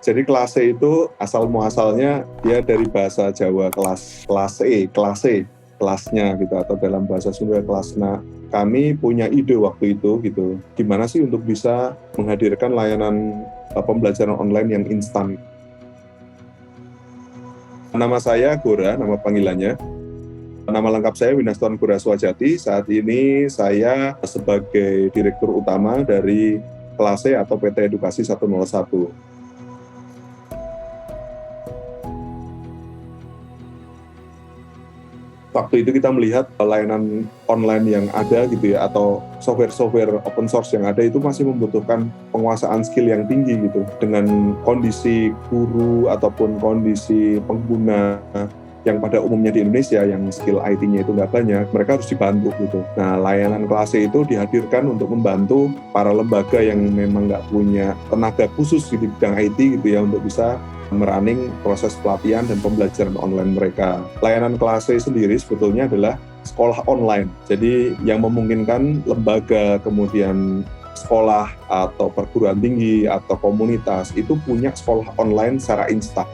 Jadi klase itu asal muasalnya dia dari bahasa Jawa kelasnya gitu, atau dalam bahasa Sunda kelas. Nah, kami punya ide waktu itu gitu, gimana sih untuk bisa menghadirkan layanan pembelajaran online yang instan. Nama saya Gora, nama panggilannya. Nama lengkap saya Winaston Gora Swajati. Saat ini saya sebagai Direktur Utama dari Klase atau PT Edukasi 101. Waktu itu kita melihat layanan online yang ada gitu ya, atau software open source yang ada itu masih membutuhkan penguasaan skill yang tinggi gitu. Dengan kondisi guru ataupun kondisi pengguna yang pada umumnya di Indonesia yang skill IT-nya itu nggak banyak, mereka harus dibantu gitu. Nah, layanan Klase itu dihadirkan untuk membantu para lembaga yang memang nggak punya tenaga khusus di bidang IT gitu ya, untuk bisa merunning proses pelatihan dan pembelajaran online mereka. Layanan Klase sendiri sebetulnya adalah sekolah online. Jadi yang memungkinkan lembaga, kemudian sekolah atau perguruan tinggi atau komunitas itu punya sekolah online secara instan.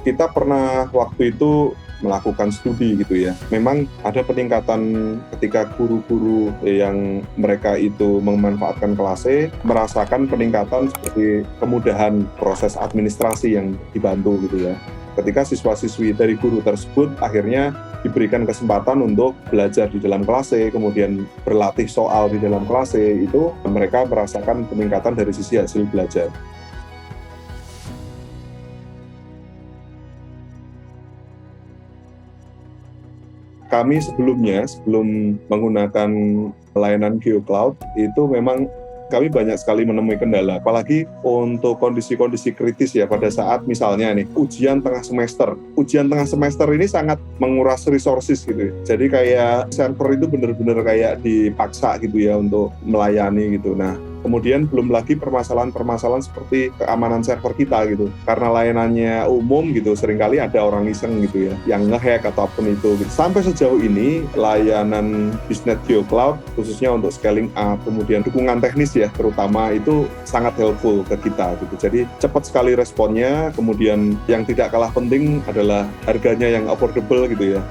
Kita pernah waktu itu melakukan studi gitu ya. Memang ada peningkatan ketika guru-guru yang mereka itu memanfaatkan Klase, merasakan peningkatan seperti kemudahan proses administrasi yang dibantu gitu ya. Ketika siswa-siswi dari guru tersebut akhirnya diberikan kesempatan untuk belajar di dalam Klase, kemudian berlatih soal di dalam Klase, itu mereka merasakan peningkatan dari sisi hasil belajar. Kami sebelum menggunakan layanan GeoCloud, itu memang kami banyak sekali menemui kendala, apalagi untuk kondisi-kondisi kritis ya, pada saat misalnya nih ujian tengah semester. Ujian tengah semester ini sangat menguras resources gitu. Jadi kayak server itu benar-benar kayak dipaksa gitu ya untuk melayani gitu. Nah, kemudian belum lagi permasalahan-permasalahan seperti keamanan server kita gitu. Karena layanannya umum gitu, seringkali ada orang iseng gitu ya, yang ngehack ataupun itu gitu. Sampai sejauh ini, layanan Biznet GeoCloud, khususnya untuk scaling up, kemudian dukungan teknis ya, terutama itu sangat helpful ke kita gitu. Jadi cepat sekali responnya, kemudian yang tidak kalah penting adalah harganya yang affordable gitu ya.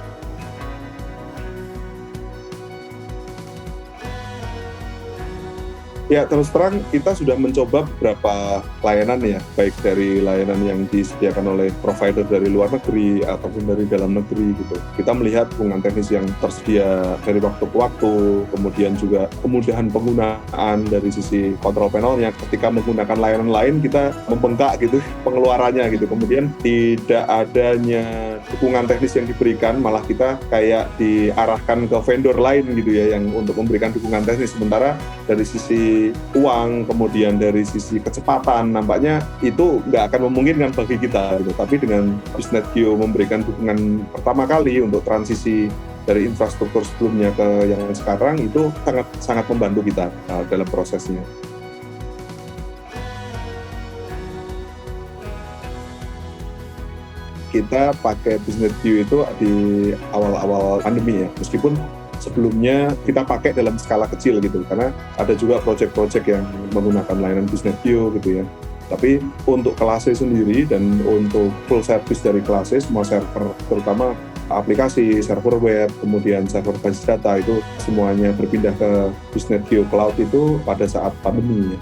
Ya, terus terang kita sudah mencoba beberapa layanan ya, baik dari layanan yang disediakan oleh provider dari luar negeri ataupun dari dalam negeri gitu. Kita melihat dukungan teknis yang tersedia dari waktu ke waktu, kemudian juga kemudahan penggunaan dari sisi kontrol panelnya. Ketika menggunakan layanan lain, kita membengkak gitu pengeluarannya gitu. Kemudian tidak adanya dukungan teknis yang diberikan, malah kita kayak diarahkan ke vendor lain gitu ya, yang untuk memberikan dukungan teknis. Sementara dari sisi uang, kemudian dari sisi kecepatan, nampaknya itu nggak akan memungkinkan bagi kita gitu. Tapi dengan Biznet Geo memberikan dukungan pertama kali untuk transisi dari infrastruktur sebelumnya ke yang sekarang, itu sangat membantu kita dalam prosesnya. Kita pakai Biznet Geo itu di awal-awal pandemi ya, meskipun sebelumnya kita pakai dalam skala kecil gitu, karena ada juga proyek-proyek yang menggunakan layanan Biznet Geo gitu ya. Tapi untuk Klase sendiri dan untuk full service dari Klase, semua server, terutama aplikasi, server web, kemudian server basis data, itu semuanya berpindah ke Biznet Geo Cloud itu pada saat pandemi ya.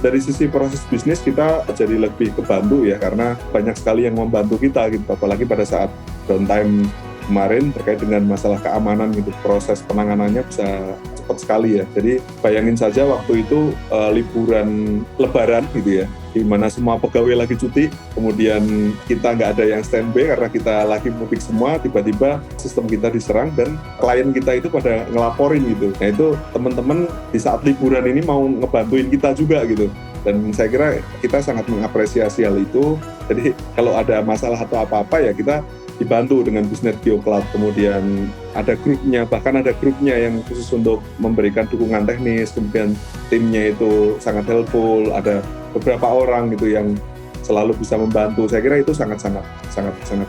Dari sisi proses bisnis kita jadi lebih kebantu ya, karena banyak sekali yang membantu kita gitu, apalagi pada saat downtime kemarin terkait dengan masalah keamanan gitu, proses penanganannya bisa cepat sekali ya. Jadi bayangin saja waktu itu liburan lebaran gitu ya, di mana semua pegawai lagi cuti, kemudian kita nggak ada yang standby karena kita lagi mudik semua, tiba-tiba sistem kita diserang dan klien kita itu pada ngelaporin gitu. Nah itu teman-teman di saat liburan ini mau ngebantuin kita juga gitu. Dan saya kira kita sangat mengapresiasi hal itu. Jadi kalau ada masalah atau apa-apa ya kita dibantu dengan Biznet Geo Cloud. Kemudian ada grupnya, bahkan ada grupnya yang khusus untuk memberikan dukungan teknis. Kemudian timnya itu sangat helpful. Ada beberapa orang gitu yang selalu bisa membantu. Saya kira itu sangat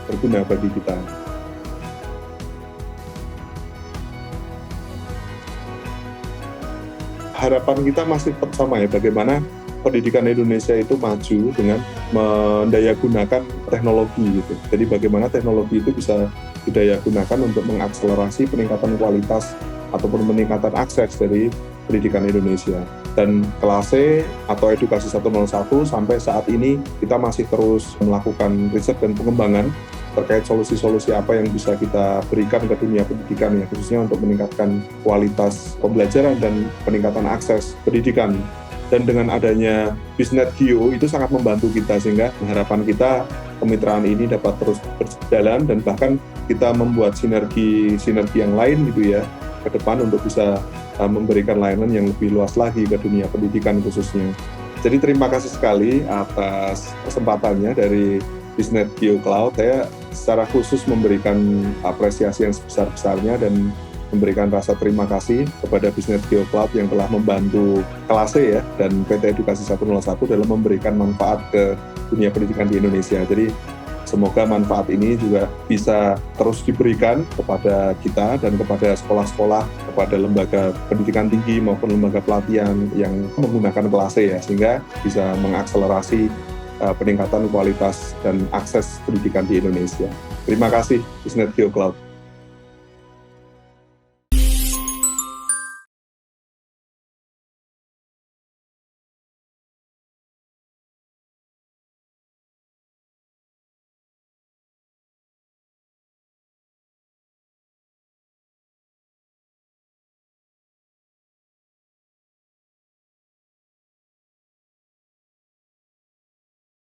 berguna bagi kita. Harapan kita masih tetap sama ya, bagaimana pendidikan Indonesia itu maju dengan mendayagunakan teknologi gitu. Jadi bagaimana teknologi itu bisa didayagunakan untuk mengakselerasi peningkatan kualitas ataupun peningkatan akses dari pendidikan Indonesia. Dan kelas C atau edukasi 101 sampai saat ini kita masih terus melakukan riset dan pengembangan terkait solusi-solusi apa yang bisa kita berikan ke dunia pendidikan ya, khususnya untuk meningkatkan kualitas pembelajaran dan peningkatan akses pendidikan. Dan dengan adanya BISNET-Geo itu sangat membantu kita, sehingga harapan kita kemitraan ini dapat terus berjalan dan bahkan kita membuat sinergi yang lain gitu ya ke depan untuk bisa memberikan layanan yang lebih luas lagi ke dunia pendidikan khususnya. Jadi terima kasih sekali atas kesempatannya dari BISNET-Geo Cloud. Saya secara khusus memberikan apresiasi yang sebesar-besarnya dan memberikan rasa terima kasih kepada BISNET-Geo Cloud yang telah membantu kelas C ya dan PT Edukasi 101 dalam memberikan manfaat ke dunia pendidikan di Indonesia. Jadi semoga manfaat ini juga bisa terus diberikan kepada kita dan kepada sekolah-sekolah, kepada lembaga pendidikan tinggi maupun lembaga pelatihan yang menggunakan kelas C ya, sehingga bisa mengakselerasi peningkatan kualitas dan akses pendidikan di Indonesia. Terima kasih BISNET-Geo Cloud.